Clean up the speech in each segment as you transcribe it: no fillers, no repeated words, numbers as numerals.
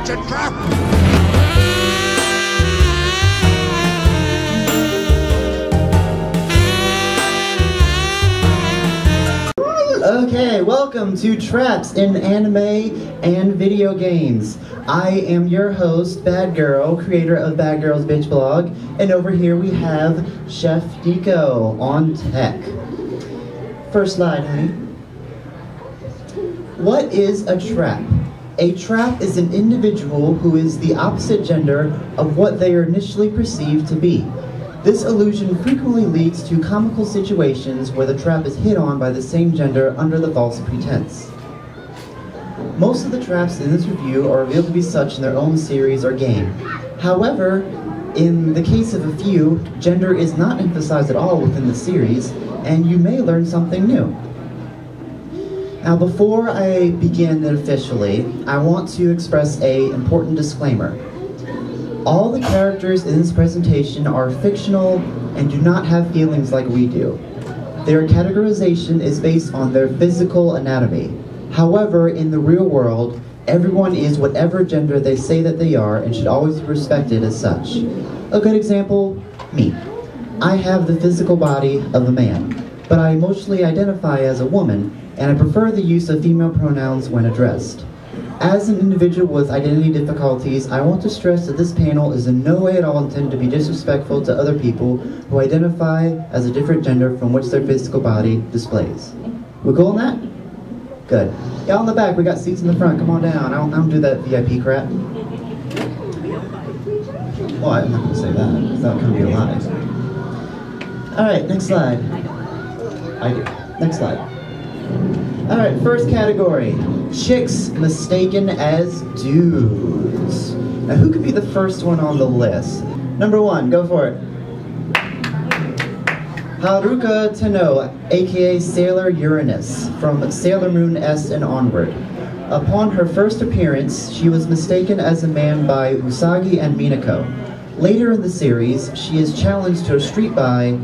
kitchen trap! Okay, welcome to Traps in Anime and Video Games. I am your host, Bad Girl, creator of Bad Girls Bitch Blog, and over here we have Chef Nico on tech. First slide, honey. What is a trap? A trap is an individual who is the opposite gender of what they are initially perceived to be. This illusion frequently leads to comical situations where the trap is hit on by the same gender under the false pretense. Most of the traps in this review are revealed to be such in their own series or game. However, in the case of a few, gender is not emphasized at all within the series, and you may learn something new. Now, before I begin officially, I want to express an important disclaimer. All the characters in this presentation are fictional and do not have feelings like we do. Their categorization is based on their physical anatomy. However, in the real world, everyone is whatever gender they say that they are and should always be respected as such. A good example, me. I have the physical body of a man, but I emotionally identify as a woman, and I prefer the use of female pronouns when addressed. As an individual with identity difficulties, I want to stress that this panel is in no way at all intended to be disrespectful to other people who identify as a different gender from which their physical body displays. We cool on that? Good. Y'all in the back, we got seats in the front. Come on down. I don't do that VIP crap. Well, I'm not going to say that. It's not going to be a lie. Alright, next slide. I do. Next slide. Alright, first category. Chicks mistaken as dudes. Now, who could be the first one on the list? Number 1, go for it. Haruka Tano, aka Sailor Uranus, from Sailor Moon S and onward. Upon her first appearance, she was mistaken as a man by Usagi and Minako. Later in the series, she is challenged to a street fight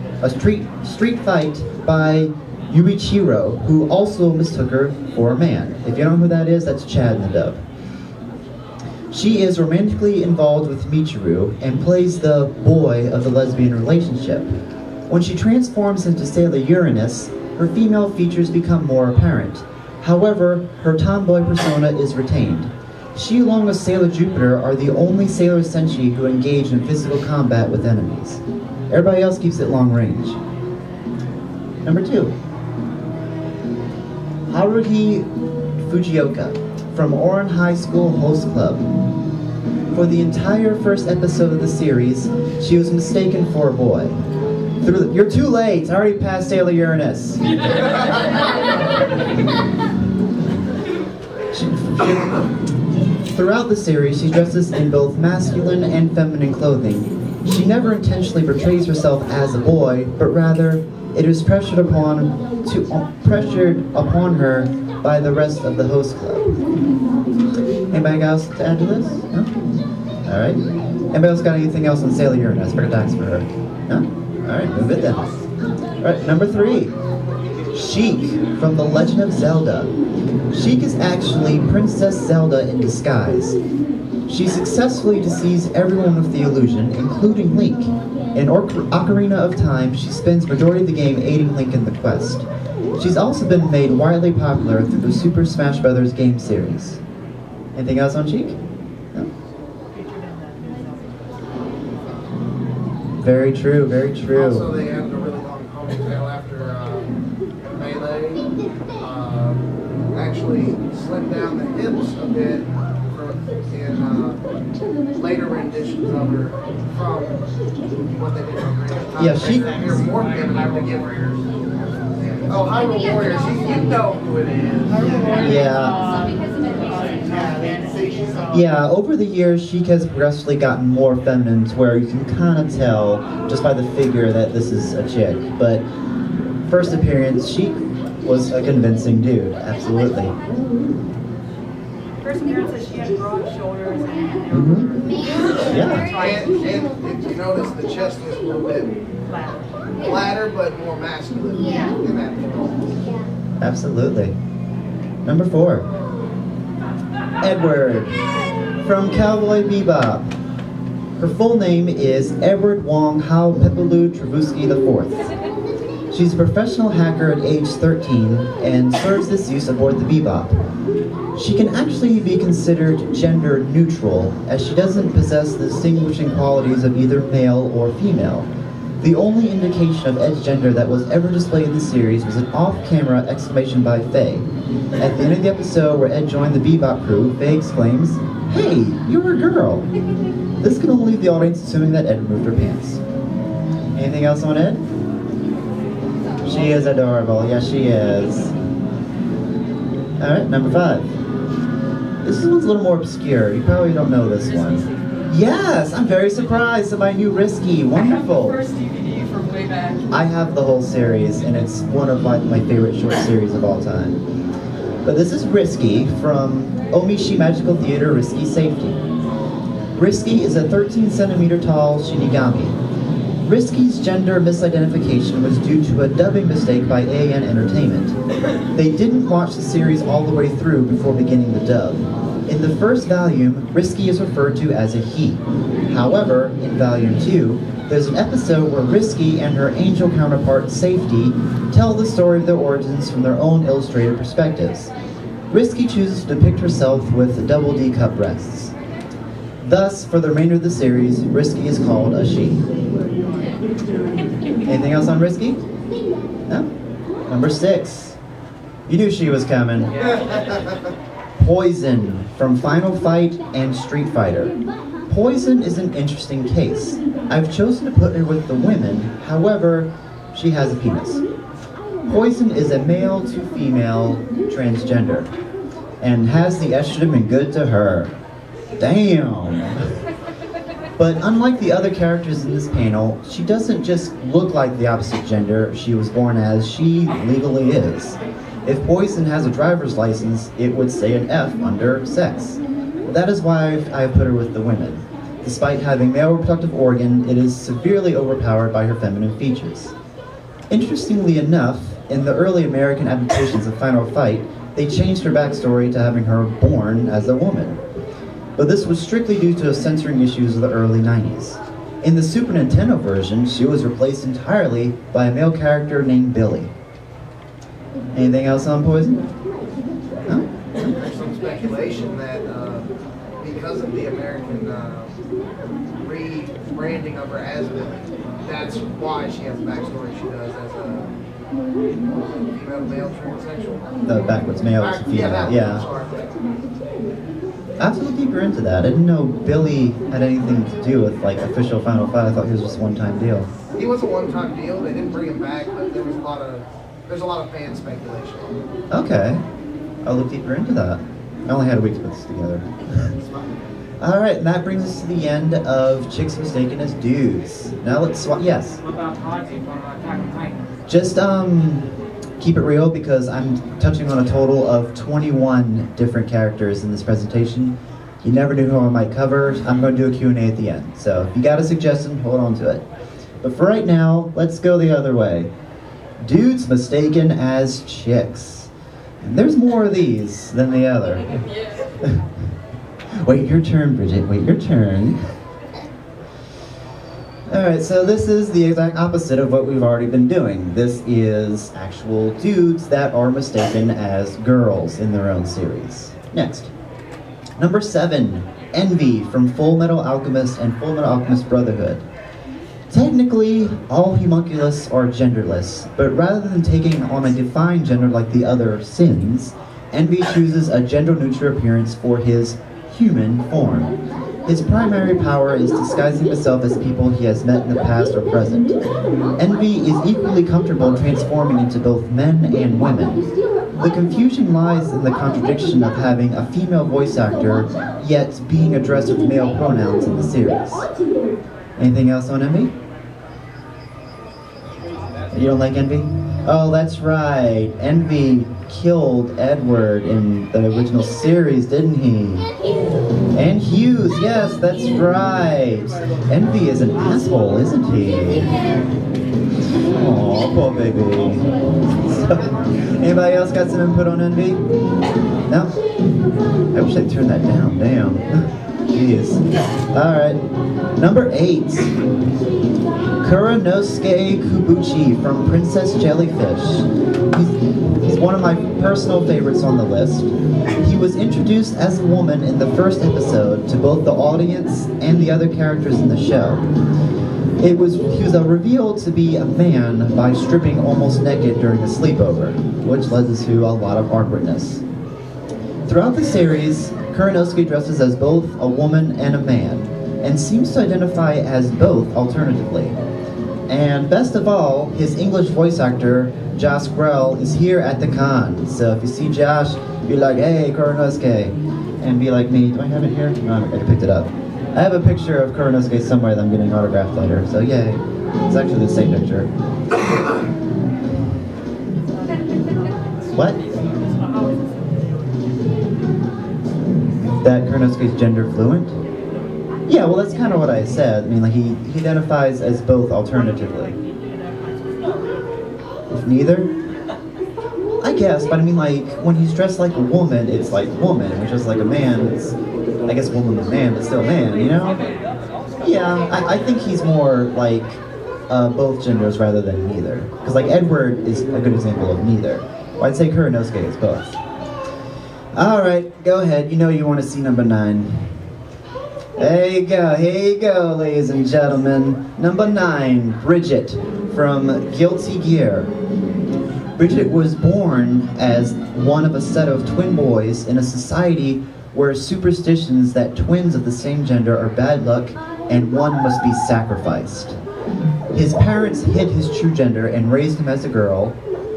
by Yuichiro, who also mistook her for a man. If you don't know who that is, that's Chad in the dub. She is romantically involved with Michiru and plays the boy of the lesbian relationship. When she transforms into Sailor Uranus, her female features become more apparent. However, her tomboy persona is retained. She, along with Sailor Jupiter, are the only Sailor Senshi who engage in physical combat with enemies. Everybody else keeps it long range. Number 2. Haruhi Fujioka, from Oran High School Host Club. For the entire first episode of the series, she was mistaken for a boy. You're too late! I already passed Sailor Uranus. Throughout the series, she dresses in both masculine and feminine clothing. She never intentionally portrays herself as a boy, but rather, it is pressured upon her by the rest of the host club. Anybody else to add to this? No? Alright. Anybody else got anything else on Sailor Uranus? Better tax for her. No? Alright, move it then. Alright, number 3. Sheik from The Legend of Zelda. Sheik is actually Princess Zelda in disguise. She successfully deceives everyone with the illusion, including Link. In Ocarina of Time, she spends majority of the game aiding Link in the quest. She's also been made widely popular through the Super Smash Bros. Game series. Anything else on Sheik? No? Very true, very true. Also, they had a really long ponytail after Melee. Actually slimmed down the hips a bit in later renditions of her from what they did on Ocarina of Time. Yeah, she... Oh, Hyrule Warriors, you know who it is. Yeah, over the years, Sheik has progressively gotten more feminine to where you can kind of tell just by the figure that this is a chick. But first appearance, Sheik was a convincing dude, absolutely. First appearance, she had broad shoulders and Yeah. And if you notice, the chest is a little bit flatter, but more masculine in that film. Absolutely. Number 4. Edward from Cowboy Bebop. Her full name is Edward Wong Hao Pepelu Trevusky IV. She's a professional hacker at age 13 and serves this use aboard the Bebop. She can actually be considered gender neutral, as she doesn't possess the distinguishing qualities of either male or female. The only indication of Ed's gender that was ever displayed in the series was an off-camera exclamation by Faye. At the end of the episode where Ed joined the Bebop crew, Faye exclaims, "Hey, you're a girl!" This can only leave the audience assuming that Ed removed her pants. Anything else on Ed? She is adorable. Yes, she is. Alright, number 5. This one's a little more obscure. You probably don't know this one. Yes, I'm very surprised that I knew Risky. Wonderful. I have the first DVD from way back. I have the whole series, and it's one of my favorite short series of all time. But this is Risky from Omishi Magical Theater Risky Safety. Risky is a 13 centimeter tall Shinigami. Risky's gender misidentification was due to a dubbing mistake by AN Entertainment. They didn't watch the series all the way through before beginning the dub. In the first volume, Risky is referred to as a he. However, in volume 2, there's an episode where Risky and her angel counterpart, Safety, tell the story of their origins from their own illustrated perspectives. Risky chooses to depict herself with double D cup breasts. Thus, for the remainder of the series, Risky is called a she. Anything else on Risky? No? Number 6. You knew she was coming. Poison from Final Fight and Street Fighter. Poison is an interesting case. I've chosen to put her with the women, however, she has a penis. Poison is a male to female transgender, and has the estrogen been good to her? Damn! But unlike the other characters in this panel, she doesn't just look like the opposite gender she was born as, she legally is. If Poison has a driver's license, it would say an F under sex. That is why I've put her with the women. Despite having male reproductive organ, it is severely overpowered by her feminine features. Interestingly enough, in the early American adaptations of Final Fight, they changed her backstory to having her born as a woman. But this was strictly due to censoring issues of the early 90s. In the Super Nintendo version, she was replaced entirely by a male character named Billy. Anything else on Poison? No? There's some speculation that because of the American rebranding of her as Billy, that's why she has the backstory she does as a female male transsexual. The backwards male to female, yeah. I have to look deeper into that. I didn't know Billy had anything to do with like official Final Fight. I thought he was just a one-time deal. He was a one-time deal. They didn't bring him back, but there's a lot of fan speculation. Okay, I'll look deeper into that. I only had a week to put this together. All right, and that brings us to the end of Chicks Mistaken as Dudes. Now let's swap. Yes. What about Haji from Attack on Titan? Just keep it real because I'm touching on a total of 21 different characters in this presentation. You never knew who I might cover. I'm going to do a Q&A at the end. So if you got a suggestion, hold on to it. But for right now, let's go the other way. Dudes mistaken as chicks. And there's more of these than the other. Wait your turn, Bridget. Wait your turn. Alright, so this is the exact opposite of what we've already been doing. This is actual dudes that are mistaken as girls in their own series. Next. Number 7, Envy from Full Metal Alchemist and Full Metal Alchemist Brotherhood. Technically, all homunculus are genderless, but rather than taking on a defined gender like the other sins, Envy chooses a gender-neutral appearance for his human form. His primary power is disguising himself as people he has met in the past or present. Envy is equally comfortable transforming into both men and women. The confusion lies in the contradiction of having a female voice actor, yet being addressed with male pronouns in the series. Anything else on Envy? You don't like Envy? Oh, that's right. Envy killed Edward in the original series, didn't he? And Hughes, yes, that's right. Envy is an asshole, isn't he? Aw, poor baby. Anybody else got some input on Envy? No? I wish I'd turn that down, damn. Jeez. Alright. Number 8. Kuranosuke Kubuchi from Princess Jellyfish. He's one of my personal favorites on the list. He was introduced as a woman in the first episode to both the audience and the other characters in the show. He was revealed to be a man by stripping almost naked during a sleepover, which led to a lot of awkwardness. Throughout the series, Kuranosuke dresses as both a woman and a man, and seems to identify as both alternatively. And best of all, his English voice actor, Josh Grell, is here at the con. So if you see Josh, be like, hey, Kuranosuke, and be like me. Do I have it here? No, I picked it up. I have a picture of Kuranosuke somewhere that I'm getting autographed later, so yay. It's actually the same picture. What? That Kuranosuke is gender fluent? Yeah, well that's kind of what I said. I mean, like he identifies as both alternatively. If neither? I guess, but I mean like, when he's dressed like a woman, it's like woman, and just like a man, it's, I guess woman and man, but still man, you know? Yeah, I think he's more like both genders rather than neither. Because like Edward is a good example of neither. Well, I'd say Kuranosuke is both. Alright, go ahead, you know you want to see number 9. Here you go, ladies and gentlemen. Number 9, Bridget from Guilty Gear. Bridget was born as one of a set of twin boys in a society where superstitions that twins of the same gender are bad luck and one must be sacrificed. His parents hid his true gender and raised him as a girl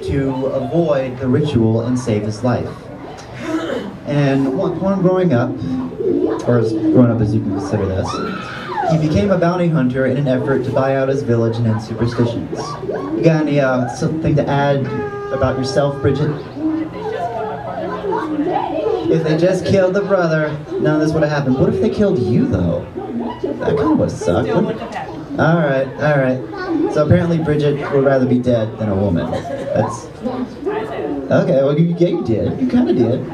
to avoid the ritual and save his life. And upon growing up, or as grown up as you can consider this, he became a bounty hunter in an effort to buy out his village and end superstitions. You got any something to add about yourself, Bridget? If they just killed the brother, none of this would have happened. What if they killed you, though? That kind of would suck. Alright. So apparently Bridget would rather be dead than a woman. That's... Okay, well you did. You kind of did.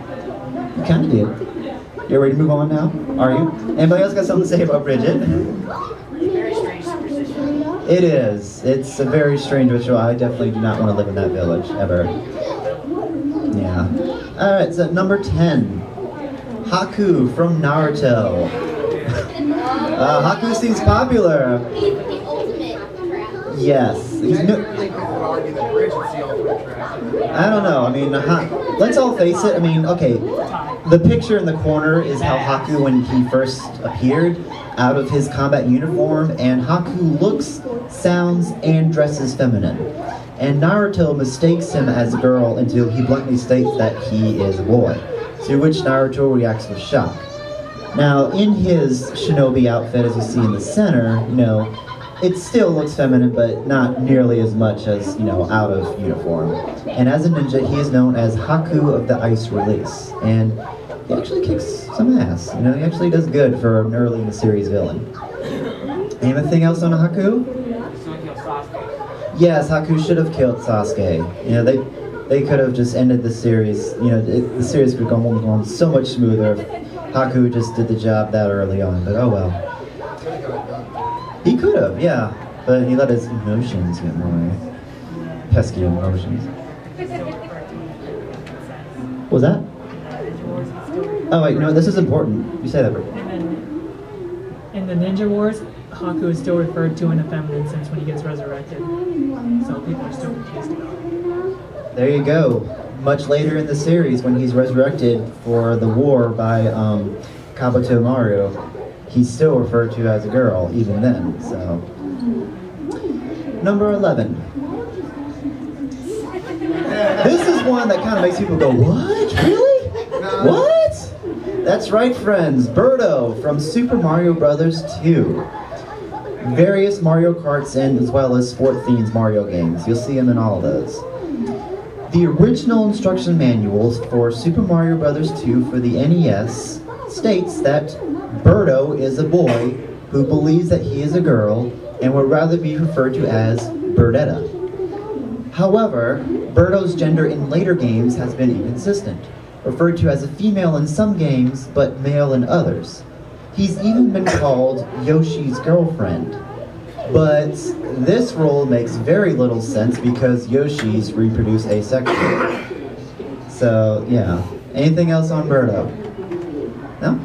You ready to move on now? Are you? Anybody else got something to say about Bridget? Very strange superstition. It is. It's a very strange ritual. I definitely do not want to live in that village, ever. Yeah. Alright, so number 10. Haku from Naruto. Haku seems popular. Yes. I don't know. I mean, let's all face it. I mean, okay, the picture in the corner is how Haku, when he first appeared, out of his combat uniform, and Haku looks, sounds, and dresses feminine. And Naruto mistakes him as a girl until he bluntly states that he is a boy, to which Naruto reacts with shock. Now, in his shinobi outfit, as you see in the center, you know, it still looks feminine, but not nearly as much as, you know, out of uniform. And as a ninja, he is known as Haku of the Ice Release. And he actually kicks some ass. You know, he actually does good for an early in the series villain. Anything else on Haku? Yes, Haku should have killed Sasuke. You know, they could have just ended the series. You know, the series could have gone so much smoother if Haku just did the job that early on. But oh well. He could have, yeah, but he let his emotions get in the way. Pesky emotions. What was that? Oh wait, no, this is important. You say that. In the Ninja Wars, Haku is still referred to in a feminine sense when he gets resurrected. So people are still confused about it. There you go. Much later in the series, when he's resurrected for the war by Kabuto Maru, he's still referred to as a girl, even then, so. Number 11. This is one that kind of makes people go, what? Really? What? That's right, friends. Birdo from Super Mario Bros. 2. Various Mario Karts and as well as sport-themed Mario games. You'll see him in all of those. The original instruction manuals for Super Mario Bros. 2 for the NES states that Birdo is a boy who believes that he is a girl and would rather be referred to as Birdetta. However, Birdo's gender in later games has been inconsistent, referred to as a female in some games but male in others. He's even been called Yoshi's girlfriend. But this role makes very little sense because Yoshis reproduce asexually. So, yeah. Anything else on Birdo? No?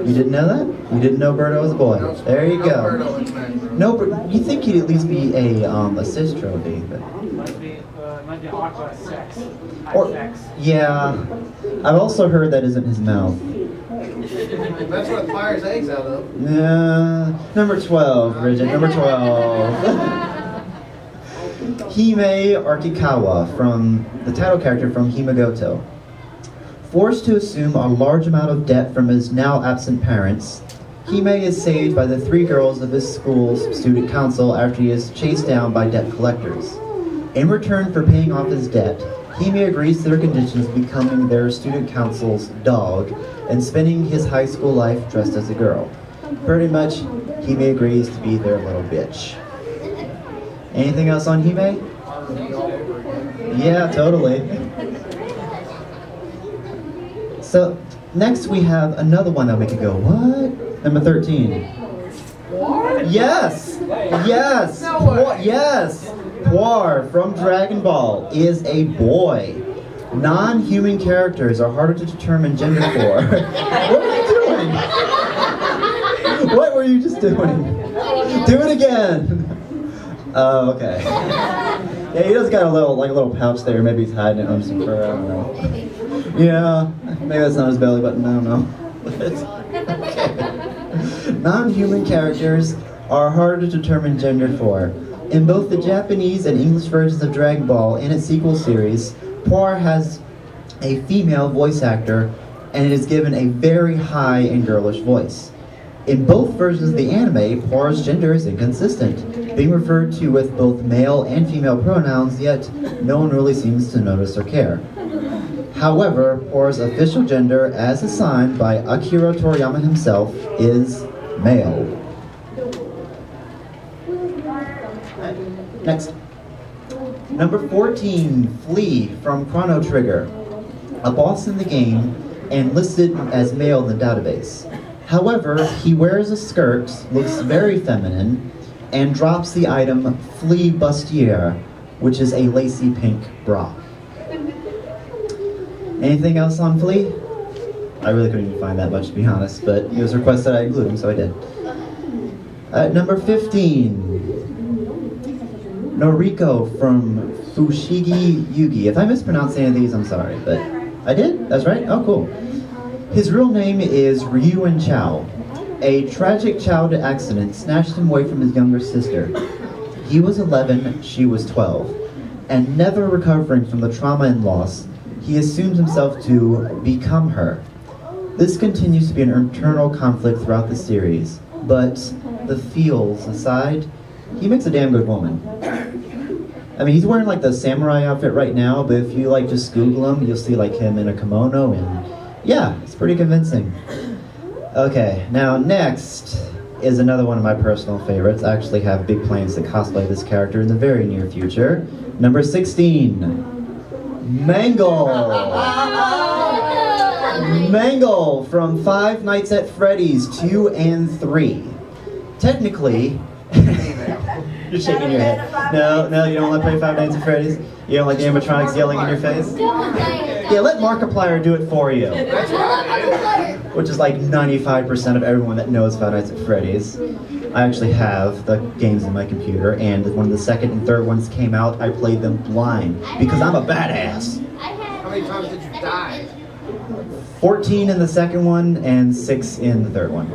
You didn't know that? You didn't know Birdo was a boy. There you go. No, but you think he'd at least be a assist trophy. But... Might be Aqua sex. Or, yeah. I've also heard that isn't his mouth. That's what fires eggs out of. Number 12, Bridget. Number 12. Hime Archikawa, from the title character from Himagoto. Forced to assume a large amount of debt from his now absent parents, Hime is saved by the 3 girls of his school's student council after he is chased down by debt collectors. In return for paying off his debt, Hime agrees to their conditions of becoming their student council's dog and spending his high school life dressed as a girl. Pretty much, Hime agrees to be their little bitch. Anything else on Hime? Yeah, totally. So, next we have another one that we could go, what? Number 13. What? Yes! Yes! No way. Yes! Poir from Dragon Ball is a boy. Non-human characters are harder to determine gender for. What were you doing? What were you just doing? Do it again! Oh, okay. Yeah, he does got a little pouch there. Maybe he's hiding it under some fur, I don't know. Yeah, maybe that's not his belly button, I don't know. Non-human characters are harder to determine gender for. In both the Japanese and English versions of Dragon Ball and its sequel series, Poir has a female voice actor, and it is given a very high and girlish voice. In both versions of the anime, Poir's gender is inconsistent, being referred to with both male and female pronouns, yet no one really seems to notice or care. However, Poir's official gender, as assigned by Akira Toriyama himself, is male. Next. Number 14, Flea from Chrono Trigger. A boss in the game and listed as male in the database. However, he wears a skirt, looks very feminine, and drops the item Flea Bustier, which is a lacy pink bra. Anything else on Flea? I really couldn't even find that much, to be honest, but it was requested I include him, so I did. Number 15. Noriko from Fushigi Yugi. If I mispronounce any of these, I'm sorry, but I did? That's right? Oh, cool. His real name is Ryuan Chao. A tragic childhood accident snatched him away from his younger sister. He was 11, she was 12, and never recovering from the trauma and loss, he assumes himself to become her. This continues to be an internal conflict throughout the series, but the feels aside, he makes a damn good woman. I mean, he's wearing like the samurai outfit right now, but if you like just Google him, you'll see like him in a kimono, and yeah, it's pretty convincing. Okay, now next is another one of my personal favorites. I actually have big plans to cosplay this character in the very near future. Number 16, Mangle. Mangle from Five Nights at Freddy's 2 and 3. Technically, you're shaking your head. No, you don't want to play Five Nights at Freddy's? You don't like animatronics yelling in your face? Yeah, let Markiplier do it for you. Which is like 95% of everyone that knows Five Nights at Freddy's. I actually have the games on my computer, and when the second and third ones came out, I played them blind, because I'm a badass. How many times did you die? 14 in the second one, and 6 in the third one.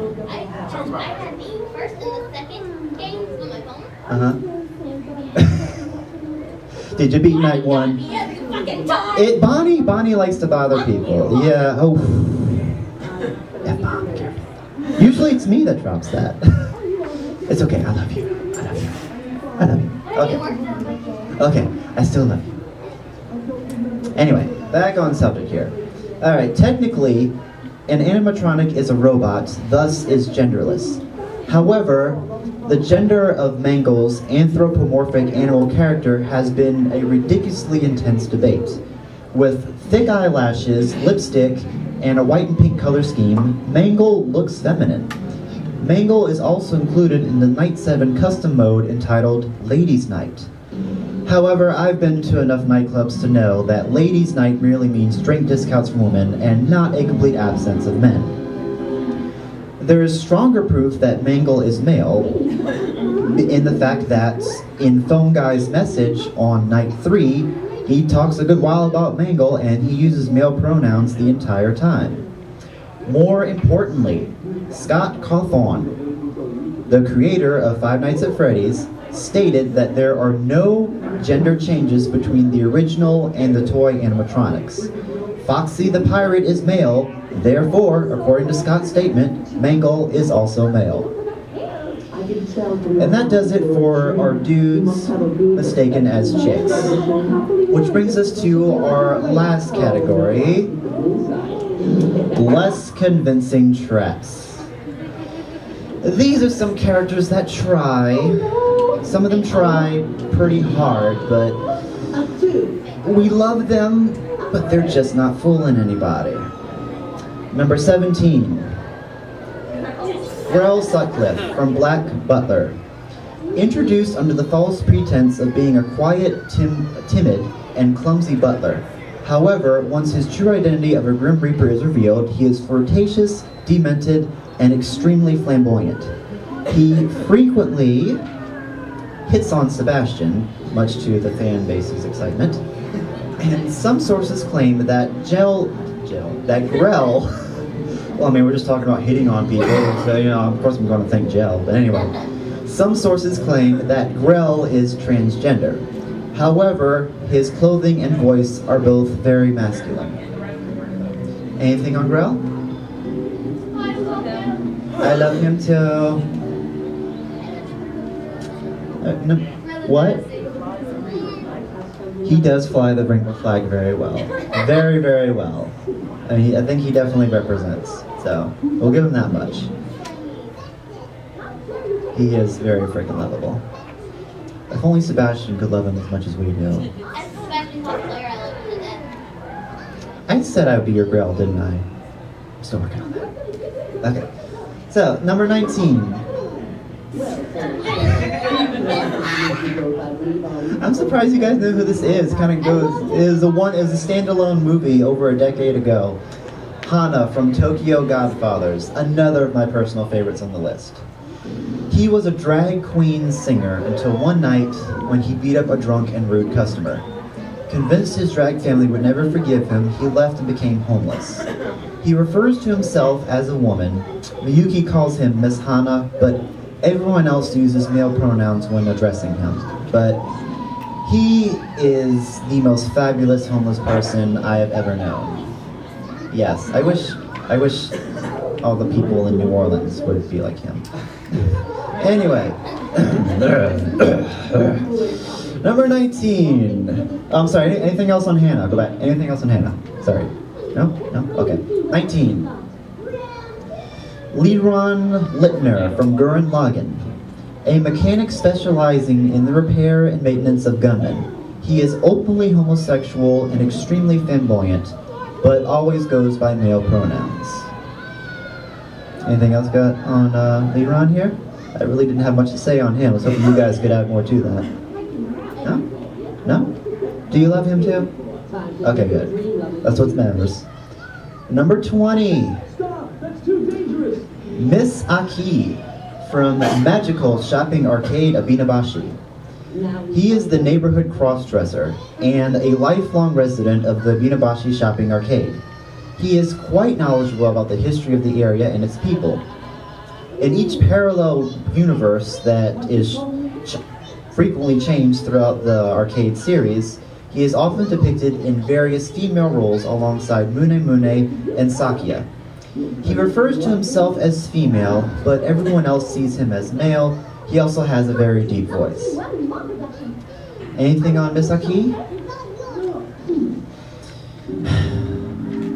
Sounds about I right. had the first and the second games on my phone. Uh-huh. Did you beat night 1? Bonnie likes to bother people. Yeah, oh. Yeah, Bonnie, careful. Usually it's me that drops that. It's okay, I love you. I love you. I love you. Okay. Okay, I still love you. Anyway, back on subject here. Alright, technically, an animatronic is a robot, thus is genderless. However, the gender of Mangle's anthropomorphic animal character has been a ridiculously intense debate. With thick eyelashes, lipstick, and a white and pink color scheme, Mangle looks feminine. Mangle is also included in the Night 7 custom mode entitled Ladies' Night. However, I've been to enough nightclubs to know that Ladies' Night merely means drink discounts for women and not a complete absence of men. There is stronger proof that Mangle is male in the fact that in Phone Guy's message on Night 3, he talks a good while about Mangle and he uses male pronouns the entire time. More importantly, Scott Cawthon, the creator of Five Nights at Freddy's, stated that there are no gender changes between the original and the toy animatronics. Foxy the Pirate is male, therefore, according to Scott's statement, Mangle is also male. And that does it for our dudes mistaken as chicks. Which brings us to our last category, less convincing traps. These are some characters that try. Some of them try pretty hard, but we love them, but they're just not fooling anybody. Number 17. Grell Sutcliffe from Black Butler. Introduced under the false pretense of being a quiet, timid, and clumsy butler. However, once his true identity of a Grim Reaper is revealed, he is flirtatious, demented, and extremely flamboyant. He frequently hits on Sebastian, much to the fan base's excitement, and some sources claim that Grell, well, I mean, we're just talking about hitting on people, so, you know, of course I'm going to think Gel, but anyway, some sources claim that Grell is transgender. However, his clothing and voice are both very masculine. Anything on Grell? I love him too. No, what? He does fly the rainbow flag very well. Very, very well. I mean, I think he definitely represents. So, we'll give him that much. He is very freaking lovable. If only Sebastian could love him as much as we do. As Sebastian's a player, I love him to death. I said I would be your girl, didn't I? I'm still working on that. Okay. So, number 19. I'm surprised you guys know who this is. Kind of goes is a standalone movie over a decade ago. Hana from Tokyo Godfathers, another of my personal favorites on the list. He was a drag queen singer until one night when he beat up a drunk and rude customer. Convinced his drag family would never forgive him, he left and became homeless. He refers to himself as a woman. Miyuki calls him Miss Hana, but everyone else uses male pronouns when addressing him. But he is the most fabulous homeless person I have ever known. Yes, I wish all the people in New Orleans would be like him. Anyway. Number 19. I'm sorry, anything else on Hannah? Go back. Anything else on Hannah? Sorry. No? No? Okay. 19. Leron Littner from Gurren Lagann. A mechanic specializing in the repair and maintenance of gunmen. He is openly homosexual and extremely flamboyant, but always goes by male pronouns. Anything else got on Leron here? I really didn't have much to say on him. I was hoping you guys could add more to that. No? No? Do you love him too? Okay, good. That's what matters. Number 20. Miss Aki from Magical Shopping Arcade Abinabashi. He is the neighborhood crossdresser and a lifelong resident of the Abinabashi Shopping Arcade. He is quite knowledgeable about the history of the area and its people. In each parallel universe that is frequently changed throughout the arcade series, he is often depicted in various female roles alongside Mune Mune and Sakia. He refers to himself as female, but everyone else sees him as male. He also has a very deep voice. Anything on Misaki?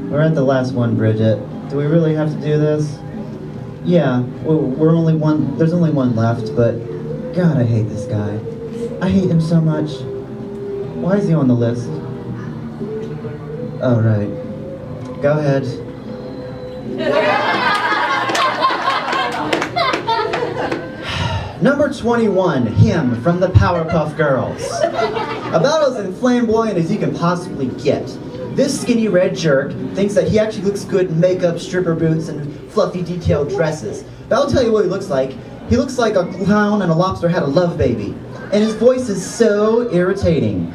We're at the last one, Bridget. Do we really have to do this? Yeah, we're only one. There's only one left, but God, I hate this guy. I hate him so much. Why is he on the list? Oh, right. Go ahead. Number 21, him from the Powerpuff Girls. About as flamboyant as you can possibly get. This skinny red jerk thinks that he actually looks good in makeup, stripper boots, and fluffy detailed dresses. But I'll tell you what he looks like. He looks like a clown and a lobster had a love baby. And his voice is so irritating.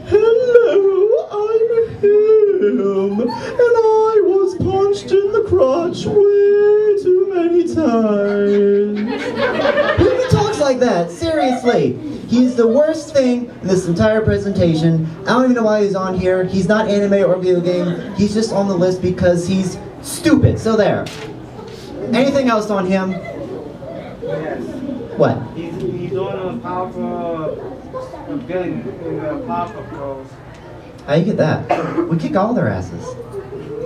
Hello, I'm him, and I was punched in the crotch way too many times. Who even talks like that? Seriously. He's the worst thing in this entire presentation. I don't even know why he's on here. He's not anime or video game. He's just on the list because he's stupid. So there. Anything else on him? Yes. What? He's doing a powerful villain in the Powerpuff Girls. How you get that? We kick all their asses.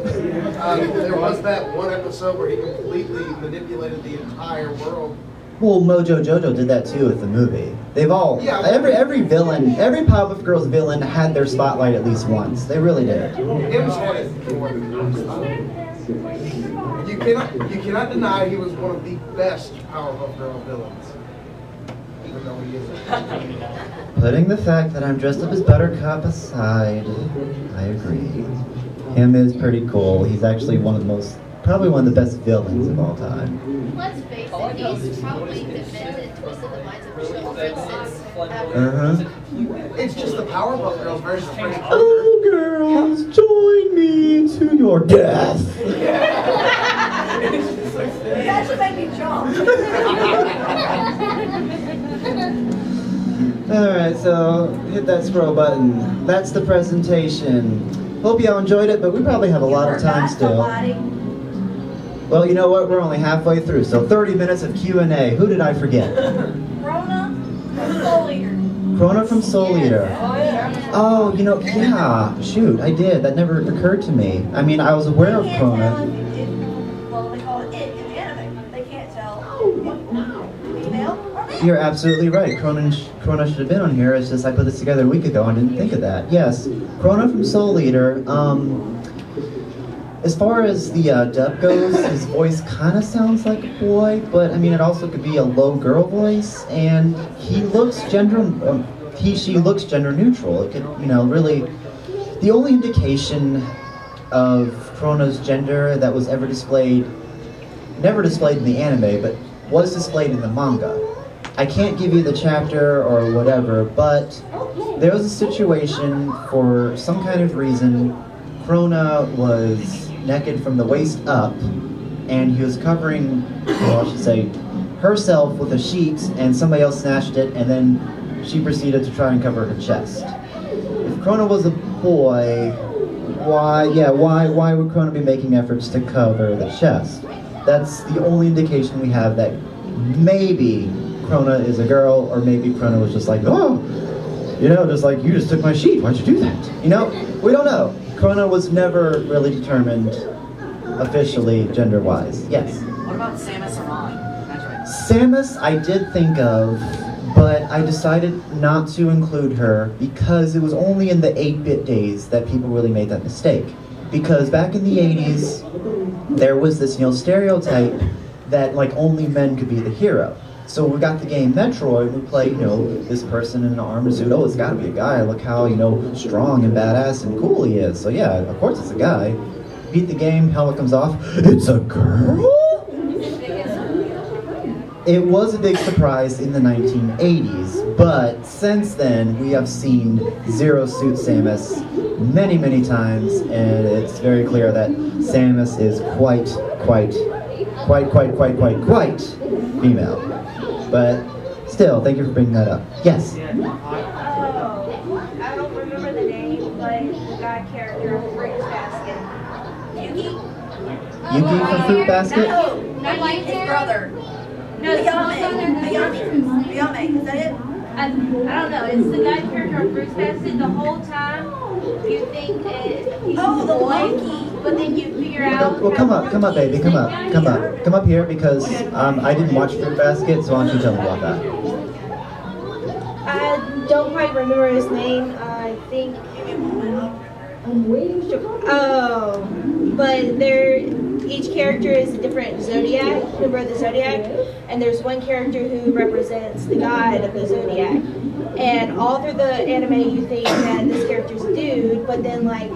There was that one episode where he completely manipulated the entire world. Well, Mojo Jojo did that too with the movie. They've all, Yeah. every villain, every Powerpuff Girls villain had their spotlight at least once. They really did. It was funny. You cannot deny he was one of the best Powerpuff Girl villains. Even though he isn't. Putting the fact that I'm dressed up as Buttercup aside, I agree. Him is pretty cool. He's actually probably one of the best villains of all time. Let's face it, he's probably defended twisted the minds of children since It's just the Powerpuff Girls version of Freddy Krueger. Oh, girls, join me to your death. That should make me jump. Alright, so hit that scroll button. That's the presentation. Hope y'all enjoyed it, but we probably have a lot of time still. Well, you know what? We're only halfway through, so 30 minutes of Q&A. Who did I forget? Rona from Soul Eater. Krona from Soul Eater. Oh, yeah. Oh, you know, yeah. Shoot, I did. That never occurred to me. I mean, I was aware of Krona. Well, they call it in the anime. They can't tell female or male. You're absolutely right. Krona should have been on here. It's just I put this together a week ago and didn't think of that. Yes, Krona from Soul Eater. As far as the dub goes, his voice kind of sounds like a boy, but I mean, it also could be a low girl voice, and he looks she looks gender neutral. It could, you know, really, the only indication of Krona's gender that was ever displayed, never displayed in the anime, but was displayed in the manga. I can't give you the chapter or whatever, but there was a situation for some kind of reason. Krona was naked from the waist up, and he was covering, well, I should say, herself with a sheet, and somebody else snatched it, and then she proceeded to try and cover her chest. If Krona was a boy, why would Krona be making efforts to cover the chest? That's the only indication we have that maybe Krona is a girl, or maybe Krona was just like, oh, you know, just like, you just took my sheet, why'd you do that? You know, we don't know. Krona was never really determined officially gender-wise. Yes? What about Samus Aran? That's right. Samus I did think of, but I decided not to include her because it was only in the 8-bit days that people really made that mistake. Because back in the 80s, there was this, you know, stereotype that like only men could be the hero. So we got the game Metroid, we played, you know, this person in an armored suit. Oh, it's gotta be a guy. Look how, you know, strong and badass and cool he is. So yeah, of course it's a guy. Beat the game, helmet comes off. It's a girl? It was a big surprise in the 1980s, but since then we have seen Zero Suit Samus many, many times, and it's very clear that Samus is quite female. But still, thank you for bringing that up. Yes? I don't remember the name, but the guy character of Fruit Basket. Yuki? Yuki from Fruit Basket? No, not Yuki, his brother. No, Ayame, is that it? I don't know. It's the guy character of Fruit Basket. The whole time you think he's Oh, a the boy, monkey. but then you figure out. Well, come up, baby, come up here because I didn't watch Fruit Basket, so why don't you tell me about that? I don't quite remember his name. I think But each character is a different zodiac, member of the zodiac, and there's one character who represents the god of the zodiac. And all through the anime, you think that this character's a dude, but then like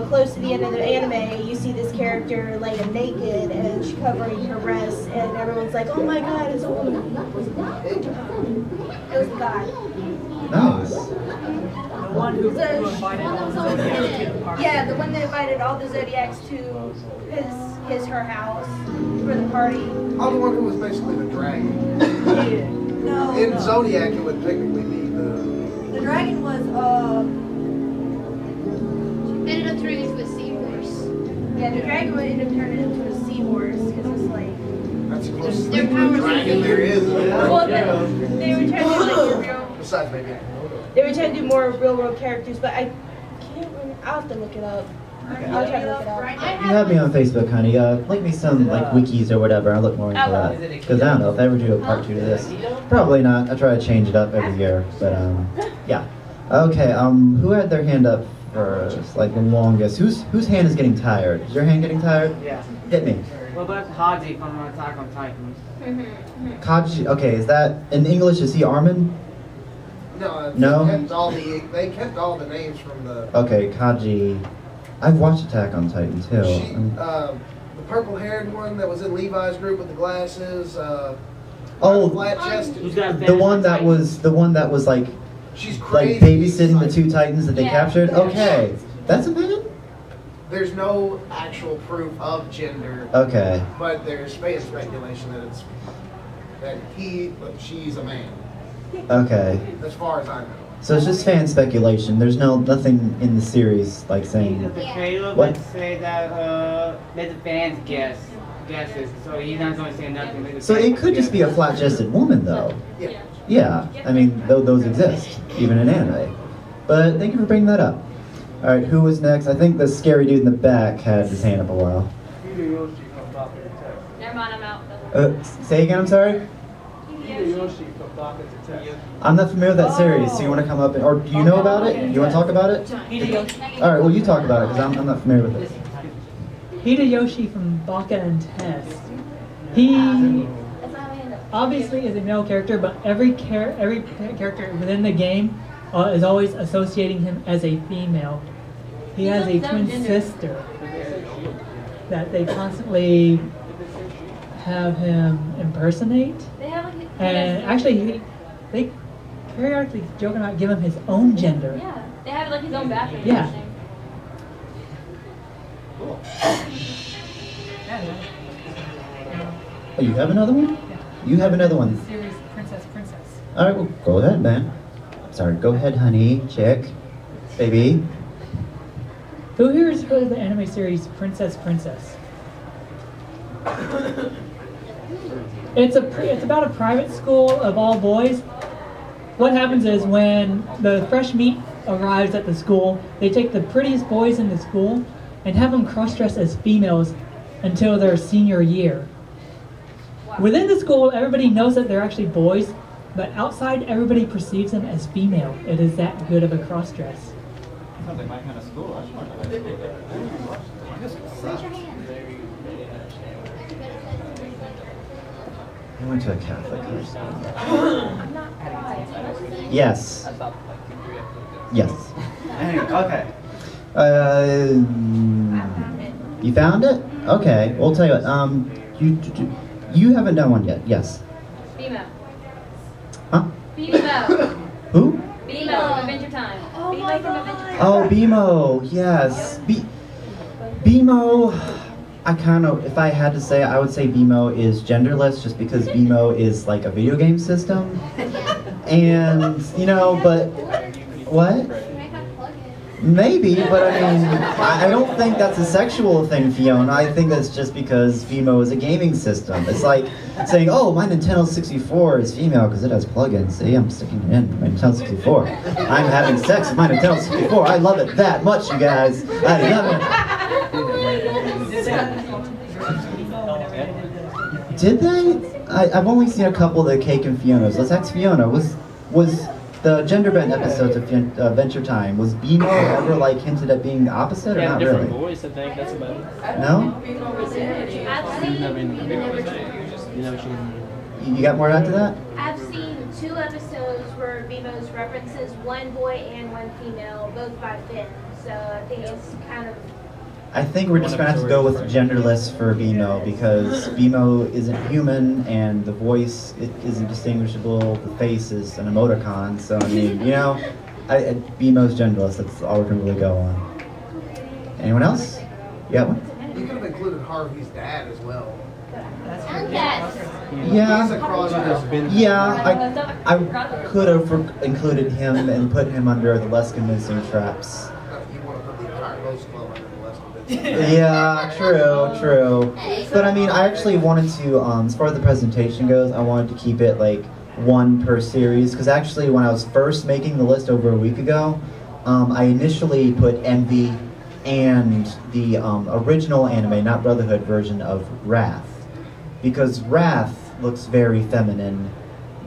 close to the end of the anime, you see this character laying naked and she's covering her breasts, and everyone's like, "Oh my god, it's a woman." It was the god. Nice. The one who invited all the Zodiacs to the party. Yeah, the one that invited all the zodiacs to her house for the party. Oh, the one who was basically the dragon. No. In Zodiac, it would technically be the... The dragon was, Ended up turning into a seahorse. Yeah, the dragon would end up turning into a seahorse because it's like. That's the closest Their thing to a powers dragon are there is. Well, they were trying to do like real. Besides maybe... They were trying to do more real world characters, but I can't remember. I'll have to look it up. I'll try to look it up. You have me on Facebook, honey. Link me some like wikis or whatever. I'll look more into that. Because I don't know if I ever do a part 2 to this. Probably not. I try to change it up every year. But yeah. Okay. Who had their hand up first? Like the longest. Whose hand is getting tired? Is your hand getting tired? Yeah. Hit me. What about Haji from Attack on Titan? Kaji. Okay. Is that in English? Is he Armin? No. No? They kept all the names from the... Okay. Kaji. I've watched Attack on Titan too. the purple-haired one that was in Levi's group with the glasses. Oh, flat-chested. Who's got the one that was like She's like crazy. babysitting the 2 Titans that they captured. Okay, that's a man. There's no actual proof of gender. Okay. But there's fan speculation that she's a man. Okay. As far as I know. So it's just fan speculation. There's nothing in the series like saying. The trailer What? would say that let the fans guesses, so he's not going to say nothing. Let the So fans it could just be a guess. flat-chested woman, though. Yeah. Yeah. I mean, those exist even in anime. But thank you for bringing that up. All right, who was next? I think the scary dude in the back had his hand up a while. Never mind, I'm out. Say again. I'm sorry. I'm not familiar with that series, so you want to come up or do you know about it? You want to talk about it? All right, well you talk about it because I'm not familiar with it. Hideyoshi from Baka and Test. He obviously is a male character, but every character within the game is always associating him as a female. He has a twin sister that they constantly have him impersonate. And actually, they periodically joke about giving him his own gender. Yeah, they have like his own bathroom. Yeah. Oh, you have another one? You have another one. Series Princess. All right, well, go ahead, man. Sorry, go ahead, honey. Chick. Baby. Who here has heard of the anime series Princess? It's about a private school of all boys. What happens is when the fresh meat arrives at the school, they take the prettiest boys in the school and have them cross-dress as females until their senior year. Within the school, everybody knows that they're actually boys, but outside, everybody perceives them as female. It is that good of a cross-dress. Sounds like my kind of school. I just want to Raise your hand. I went to a Catholic high school. I'm not quiet. Yes. Yes. Okay. You found it? Okay. We'll tell you what. You haven't done one yet. Yes. Female. Huh? Female. Who? Female from Adventure Time. Oh my God. Oh, BMO. Yes. BMO. I kind of, if I had to say, I would say BMO is genderless just because BMO is like a video game system. And, you know, but, what? Maybe, but I mean, I don't think that's a sexual thing, Fiona. I think that's just because BMO is a gaming system. It's like saying, oh, my Nintendo 64 is female because it has plugins. See, I'm sticking it in my Nintendo 64. I'm having sex with my Nintendo 64. I love it that much, you guys. I love it. Did they? I've only seen a couple of the Cake and Fionas. Let's ask Fiona. Was The gender bent episodes of Adventure Time, was Bimo ever like hinted at being opposite or Yeah, not different really? voice, I think. That's about it. No? You got more after that? I've seen 2 episodes where Bemo's references one boy and one female, both by Finn. So I think it's kind of. I think we're just gonna have to go with genderless for Bimo because Bimo isn't human and the voice isn't distinguishable. The face is an emoticon, so I mean, you know, Bimo's genderless. That's all we're gonna really go on. Anyone else? You got one? You could have included Harvey's dad as well. Yeah. He's a crossover. Yeah, I could have included him and put him under the less convincing traps. You want to put the entire Ghost Club under the less convincing. Yeah, true. But I mean, I actually wanted to, as far as the presentation goes, I wanted to keep it like 1 per series. Because actually, when I was first making the list over a week ago, I initially put Envy and the original anime, not Brotherhood version of Wrath. Because Wrath looks very feminine,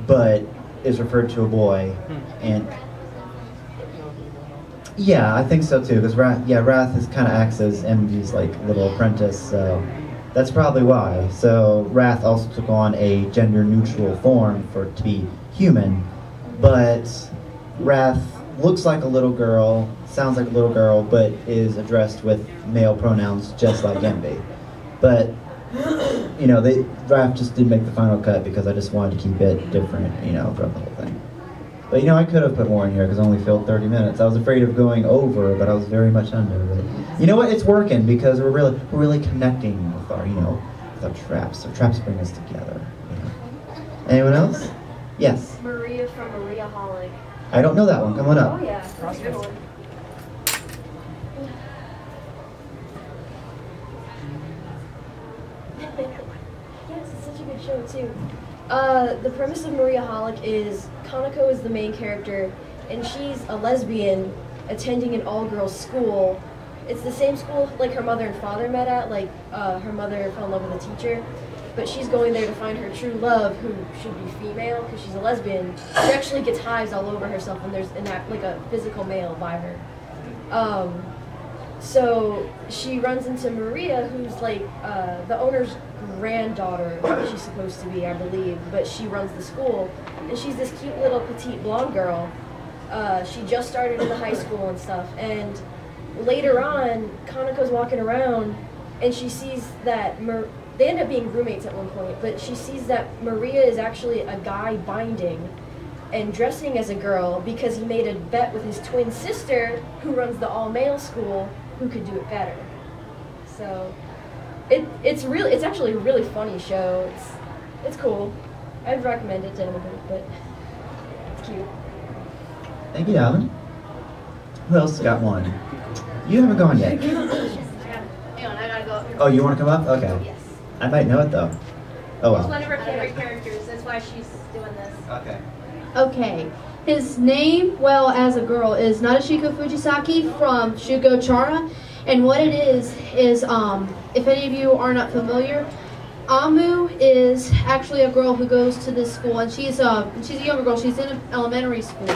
but is referred to a boy, and yeah, I think so too. Because Wrath is kind of acts as Envy's like little apprentice, so that's probably why. So Wrath also took on a gender-neutral form for it to be human, but Wrath looks like a little girl, sounds like a little girl, but is addressed with male pronouns, just like Envy. But you know, Draft just didn't make the final cut because I just wanted to keep it different, you know, from the whole thing. But you know, I could have put more in here because I only filled 30 minutes. I was afraid of going over, but I was very much under. But you know what? It's working because we're really connecting with our, you know, with our traps. Our traps bring us together. You know. Anyone else? Yes. Maria from Maria Holic. I don't know that one. Come on up. Oh yeah, that's a good one. Yes, it's such a good show too. The premise of Maria Holic is Kanako is the main character, and she's a lesbian attending an all-girls school. It's the same school like her mother and father met at. Like her mother fell in love with a teacher, but she's going there to find her true love, who should be female because she's a lesbian. She actually gets hives all over herself when there's like a physical male by her. So she runs into Maria, who's like the owner's granddaughter, she's supposed to be, I believe, but she runs the school. And she's this cute little petite blonde girl. She just started in the high school and stuff. And later on, Kanako's walking around and she sees that they end up being roommates at one point, but she sees that Maria is actually a guy binding and dressing as a girl because he made a bet with his twin sister, who runs the all-male school, who could do it better. So it's actually a really funny show. It's cool. I'd recommend it to anybody, but it's cute. Thank you, Alan. Who else got one? You haven't gone yet. Hang on, I gotta go. Oh, you want to come up? Okay. Yes. I might know it though. Oh It's well. one of her favorite characters. That's why she's doing this. Okay. Okay. His name, well, as a girl, is Nadeshiko Fujisaki from Shugo Chara. And what it is, if any of you are not familiar, Amu is actually a girl who goes to this school, and she's a younger girl. She's in elementary school,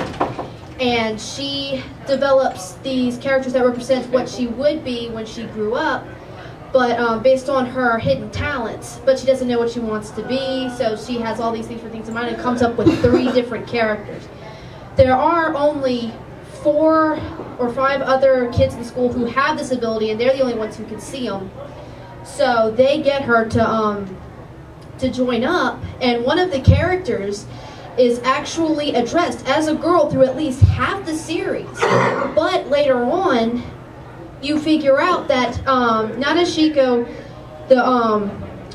and she develops these characters that represent what she would be when she grew up, but based on her hidden talents. But she doesn't know what she wants to be, so she has all these things in mind and comes up with 3 different characters. There are only 4 or 5 other kids in school who have this ability, and they're the only ones who can see them. So they get her to join up, and one of the characters is actually addressed as a girl through at least half the series. But later on, you figure out that Nadeshiko, the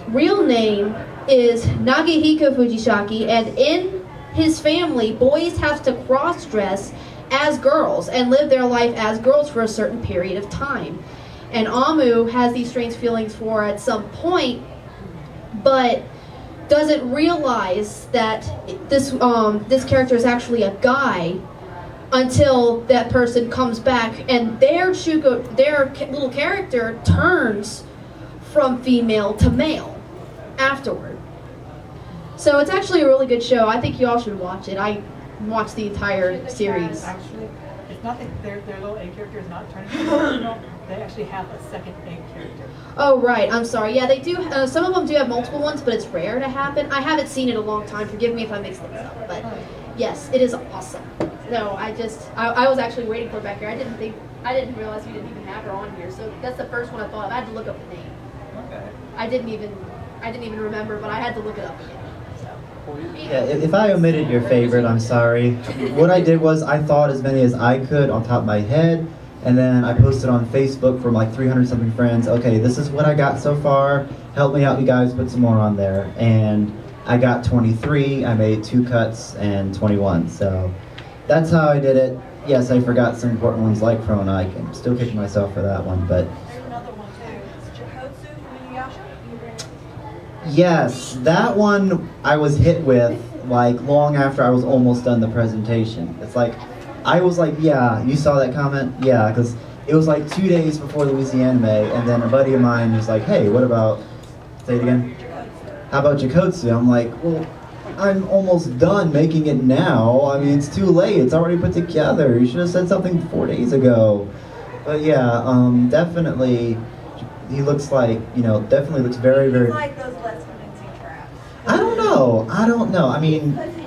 real name is Nagihiko Fujisaki, and in his family, boys have to cross-dress as girls and live their life as girls for a certain period of time. And Amu has these strange feelings for her at some point, but doesn't realize that this character is actually a guy until that person comes back, and their little character turns from female to male afterward. So it's actually a really good show. I think you all should watch it. I watch the entire series. Actually, it's not that their little A character is not turning into a female. They actually have a second A character. Oh, right. I'm sorry. Yeah, they do. Some of them do have multiple ones, but it's rare to happen. I haven't seen it in a long time. Forgive me if I mix things up. But yes, it is awesome. No, I was actually waiting for it back here. I didn't realize you didn't even have her on here. So that's the first one I thought of. I had to look up the name. Okay. I didn't even remember, but I had to look it up again. Yeah, if I omitted your favorite, I'm sorry. What I did was I thought as many as I could on top of my head, and then I posted on Facebook from like 300 something friends. Okay, this is what I got so far. Help me out, you guys. Put some more on there, and I got 23. I made 2 cuts and 21. So that's how I did it. Yes, I forgot some important ones like Krona. I'm still kicking myself for that one, but. There's another one too. It's Chikotsu from Inuyasha. Yes, that one I was hit with like long after I was almost done the presentation. It's like, I was like, yeah, you saw that comment? Yeah, because it was like 2 days before Louisianime, and then a buddy of mine was like, hey, what about, say it again? How about Jikotsu? I'm like, well, I'm almost done making it now. I mean, it's too late. It's already put together. You should have said something 4 days ago. But yeah, definitely, he looks like, definitely looks very, very... He's like those less convincing traps. I don't know. I mean... Because he's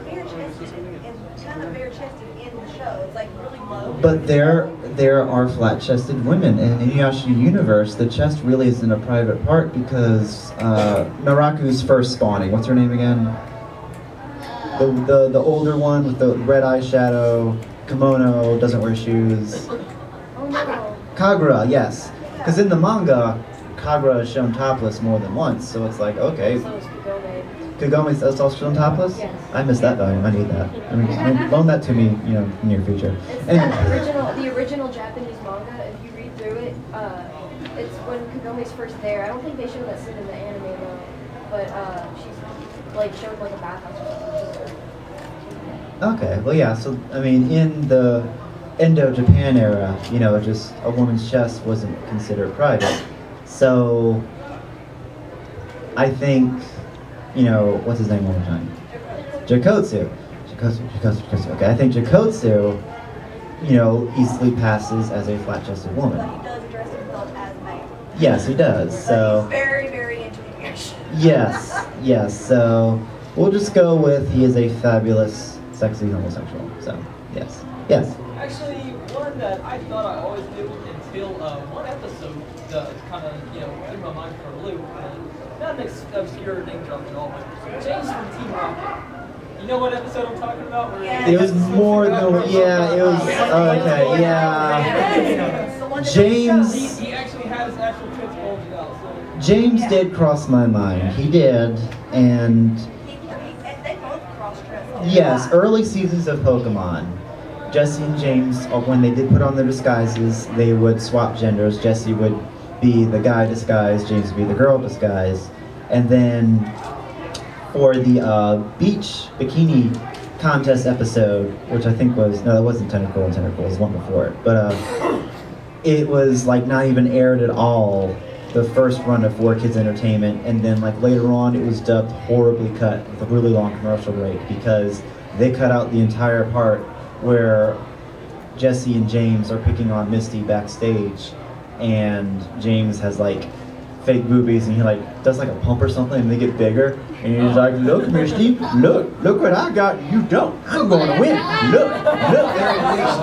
bare-chested and kind of bare-chested in the show. It's like really low. But there are flat-chested women. In Inuyasha universe, the chest really isn't a private part because Naraku's first spawning. What's her name again? The older one with the red eyeshadow, kimono, doesn't wear shoes. Oh no. Kagura, yes. Because in the manga, Kagura is shown topless more than once, so it's like, okay. So is Kagome. Kagome's also shown topless? Yes. I missed that volume. I need that. I mean, loan that to me, near future. It's And the original Japanese manga. If you read through it, it's when Kagome's first there. I don't think they show that scene in the anime though, but she's like showed like a bathhouse or something. okay, well, yeah. So I mean, in the Indo-Japan era, just a woman's chest wasn't considered private. So I think, what's his name one more time? Jikotsu. Okay, I think Jikotsu, easily passes as a flat-chested woman. But he does dress himself as a man. Yes, he does. So He's very, very into Inuyasha. yes. So we'll just go with he is a fabulous, sexy homosexual. So yes. Actually, one that I thought I always knew until one episode kind of, threw my mind for a loop. Not an obscure name drop at all, but James from Team Rocket. You know what episode I'm talking about? Where It was more than, yeah, it was, okay, yeah. James, he actually has actual tits bulging out. So. James did cross my mind. He did, and They both cross-dress. yes, early seasons of Pokemon, Jessie and James, when they did put on their disguises, they would swap genders. Jessie would be the guy disguise, James would be the girl disguise. And then for the beach bikini contest episode, which I think was, no, that wasn't Tentacle and Tentacle, it was one before it. But it was like not even aired at all the first run of 4Kids Entertainment, and then like later on it was dubbed horribly cut with a really long commercial break because they cut out the entire part where Jessie and James are picking on Misty backstage, and James has like fake boobies, and he like does like a pump or something, and they get bigger, and he's like, look Misty, look what I got, you don't, I'm gonna win, look.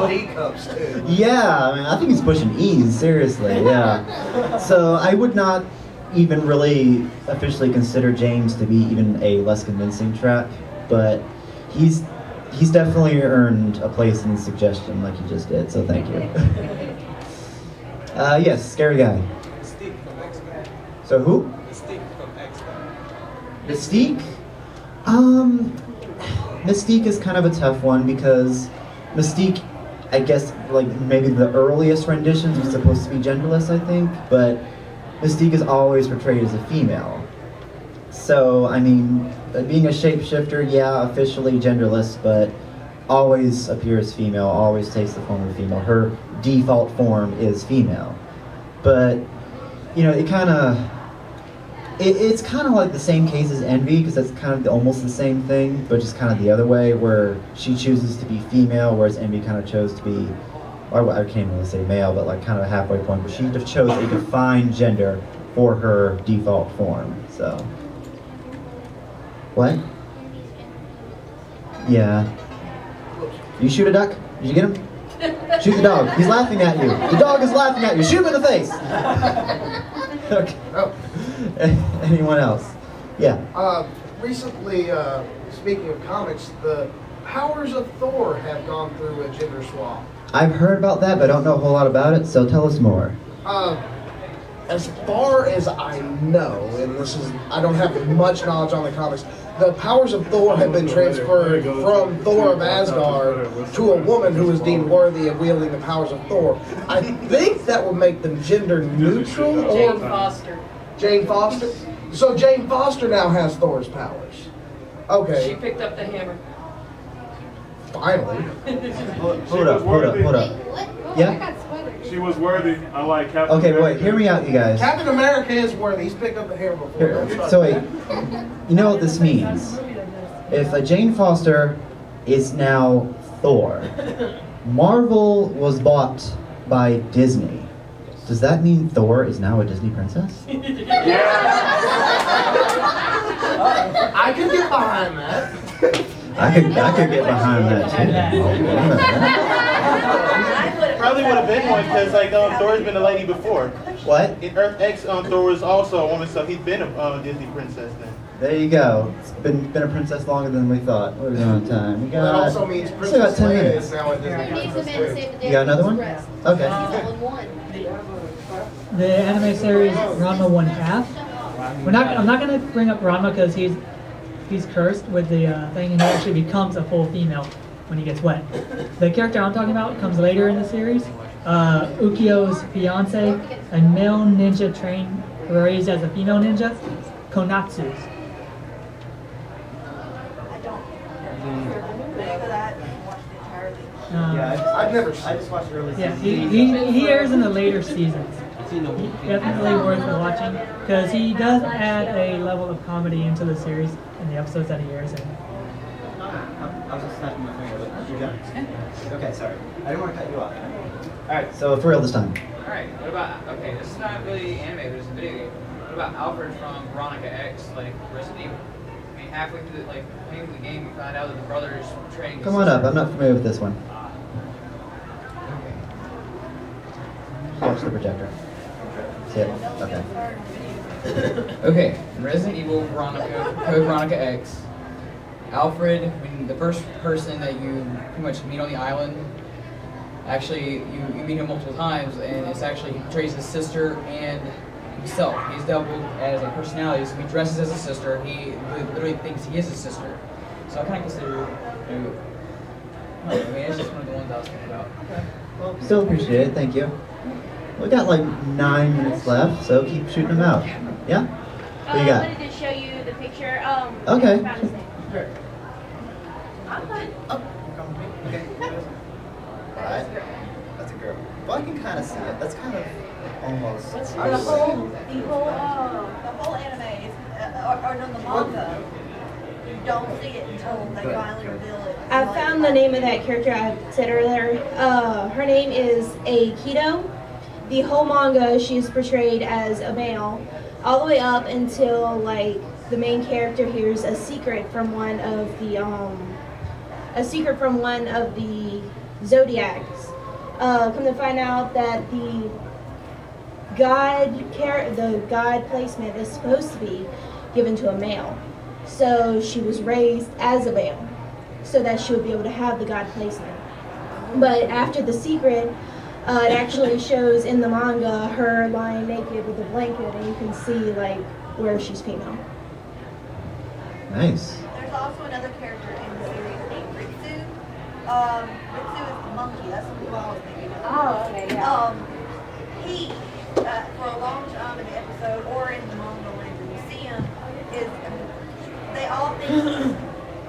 D-cups too. Yeah, I mean, I think he's pushing E's, seriously, yeah. So I would not even really officially consider James to be even a less convincing trap, but he's definitely earned a place in the suggestion like you just did, so thank you. Yes, scary guy. Mystique from X-Men. So who? Mystique from X-Men. Mystique? Mystique is kind of a tough one because Mystique, I guess, like maybe the earliest renditions was supposed to be genderless, I think, but Mystique is always portrayed as a female. So, I mean, being a shapeshifter, yeah, officially genderless, but always appears female, always takes the form of a female. Her default form is female. But, it kind of, It's kind of like the same case as Envy, because that's kind of almost the same thing, but just kind of the other way, where she chooses to be female, whereas Envy kind of chose to be, or I can't even say male, but like kind of a halfway point, but she chose a defined gender for her default form, so. What? Yeah. You shoot a duck? Did you get him? Shoot the dog. He's laughing at you. The dog is laughing at you. Shoot him in the face. Okay. Oh. Anyone else? Yeah. Recently, speaking of comics, the powers of Thor have gone through a gender swap. I've heard about that, but I don't know a whole lot about it, so tell us more. As far as I know, and I don't have much knowledge on the comics, the powers of Thor have been transferred from Thor of Asgard to a woman who is deemed worthy of wielding the powers of Thor. I think that would make them gender neutral. Jane Foster. Jane Foster? So Jane Foster now has Thor's powers. Okay. She picked up the hammer. Finally. Hold up. Yeah? She was worthy. I like Captain Okay, America. wait, hear me out, you guys. Captain America is worthy. He's picked up the hammer before. Here, so wait, you know what this means? If a Jane Foster is now Thor, Marvel was bought by Disney. Does that mean Thor is now a Disney princess? I can get behind that. I could get behind that too. Probably would have been one because like Thor's been a lady before. What? In Earth X, Thor was also a woman, so he's been a Disney princess then. There you go. It's been a princess longer than we thought. What are we doing on time? We got. That also means still Princess got 10 Leia minutes. is now a Disney princess. You got another one? Okay. The anime series Ranma 1/2. I'm not gonna bring up Ranma because he's cursed with the thing, and he actually becomes a full female when he gets wet. The character I'm talking about comes later in the series. Ukyo's fiance, a male ninja trained, raised as a female ninja, Konatsu's. I've never seen I just watched early Yeah, seasons. he airs in the later seasons. Definitely worth watching because he does add a level of comedy into the series in the episodes that he airs in. I was just snapping my finger. You done? Okay, sorry. I didn't want to cut you off. Alright, so for real this time. Alright, what about, okay, this is not really anime, but it's a video game. What about Alfred from Veronica X, like Resident Evil? I mean, halfway through the game, you find out that the brother is training. Come on up. I'm not familiar with this one. Watch the projector. See it? Okay. Okay, Resident Evil Veronica, Code Veronica X. Alfred, when the first person that you pretty much meet on the island, actually you meet him multiple times, and it's actually he portrays his sister and himself. He's doubled as a personality, so he dresses as a sister. He literally thinks he is his sister. So I kind of consider, I mean, it's just one of the ones I was thinking about. Okay. Well, still appreciate it. Thank you. We got like 9 minutes left, so keep shooting them out. Yeah? What you I got? wanted to show you the picture. Okay. About his name. I'm fine. Okay. Alright. That's a girl. Well, I can kind of see it. That's kind of almost. The whole anime is, or no, the manga. You don't see it until they finally reveal it. I found the name of that character I said earlier. Her name is Aikido. The whole manga, she's portrayed as a male, all the way up until like the main character hears a secret from one of the zodiacs. Come to find out that the god placement is supposed to be given to a male. So she was raised as a male, so that she would be able to have the god placement. But after the secret, it actually shows in the manga her lying naked with a blanket, and you can see like where she's female. Nice. There's also another character in the series named Ritsu. Ritsu is the monkey. That's who I was thinking of. Oh, okay, yeah. He, for a long time in the episode or in the manga whenever you see him, they all think he's,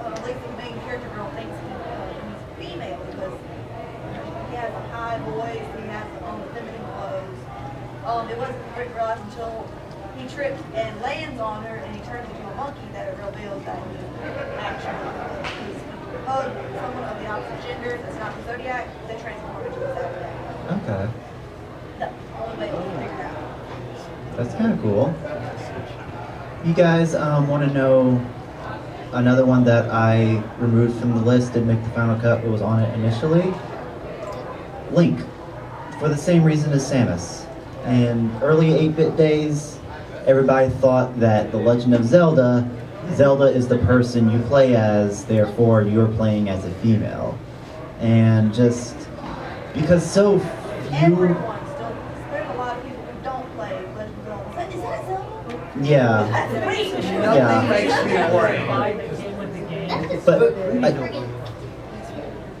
at least the main character girl thinks he's female because he has a high voice, he has feminine clothes. It wasn't realized until he trips and lands on her and he turns into a monkey, that it reveals that he actually hugged someone of the opposite gender that's not the Zodiac, they transform into a Zodiac. Okay. That's the only way we can figure it out. That's kind of cool. You guys want to know another one that I removed from the list, didn't make the final cut, but was on it initially? Link. For the same reason as Samus. In early 8-bit days, everybody thought that The Legend of Zelda, Zelda is the person you play as, therefore you're playing as a female. And just because so few... Everyone still, there's a lot of people who don't play Legend of Zelda. Is that Zelda? Yeah. Nothing makes me worry. But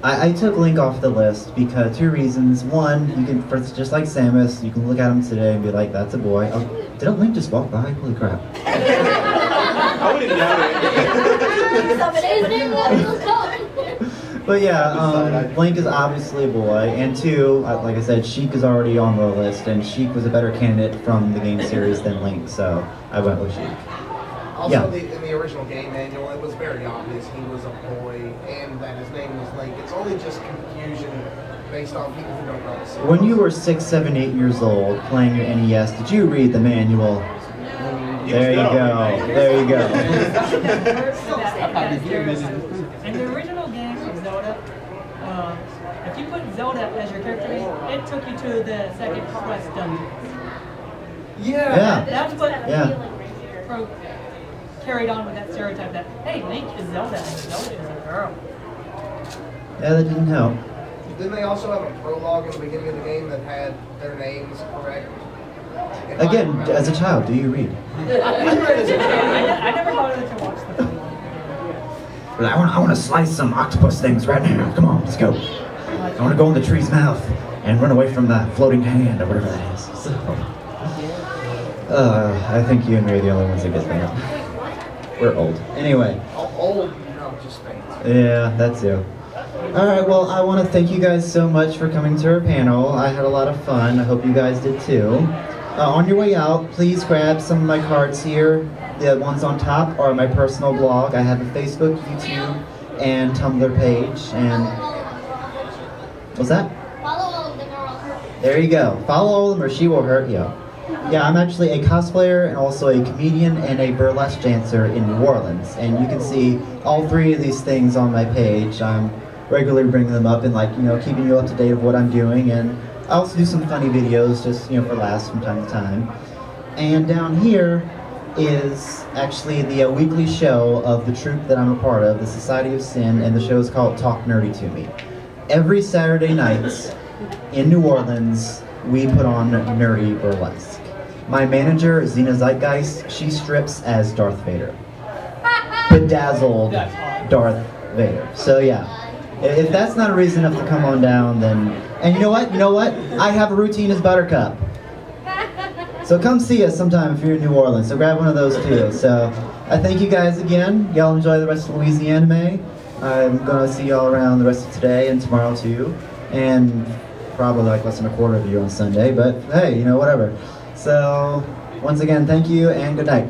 I took Link off the list because 2 reasons. One, you can, just like Samus, you can look at him today and be like, that's a boy. Oh, didn't Link just walk by? Holy crap. I wouldn't doubt it. But yeah, Link is obviously a boy. And 2, like I said, Sheik is already on the list, and Sheik was a better candidate from the game series than Link, so I went with Sheik. Also, in the original game manual, it was very obvious he was a boy and that his name was Link. It's only just confusion based on people who don't know the series. When you were 6, 7, 8 years old playing your NES, did you read the manual? There you go. There you go. In the original game of Zelda, if you put Zelda as your character name, it took you to the second quest dungeon. Yeah. That's what carried on with that stereotype that, hey, Link is Zelda and Zelda is a girl. Yeah, that didn't help. Didn't they also have a prologue in the beginning of the game that had their names correct? Again, as a child, do you read? I never bothered to watch the film. But I want to slice some octopus things right now. Come on, let's go. I want to go in the tree's mouth and run away from that floating hand or whatever that is. So, I think you and me are the only ones that get that. We're old. Anyway. Old, no, just faint. Yeah, that too. Alright, well, I want to thank you guys so much for coming to our panel. I had a lot of fun. I hope you guys did too. On your way out, please grab some of my cards here. The ones on top are my personal blog. I have a Facebook, YouTube, and Tumblr page. And what's that? Follow all of them or I'll hurt you. There you go. Follow all of them or she will hurt you. Yeah, I'm actually a cosplayer and also a comedian and a burlesque dancer in New Orleans. And you can see all 3 of these things on my page. I'm regularly bringing them up and, like, you know, keeping you up to date of what I'm doing. And I also do some funny videos just, you know, for laughs from time to time. And down here is actually the weekly show of the troupe that I'm a part of, the Society of Sin, and the show is called Talk Nerdy to Me. Every Saturday nights in New Orleans, we put on nerdy burlesque. My manager, Xena Zeitgeist, she strips as Darth Vader. Bedazzled Darth Vader. So yeah, if that's not a reason enough to come on down, then... And you know what? You know what? I have a routine as Buttercup. So come see us sometime if you're in New Orleans. So grab one of those too. So I thank you guys again. Y'all enjoy the rest of Louisianime. I'm going to see y'all around the rest of today and tomorrow too. And probably like less than a quarter of you on Sunday. But hey, you know, whatever. So once again, thank you and good night.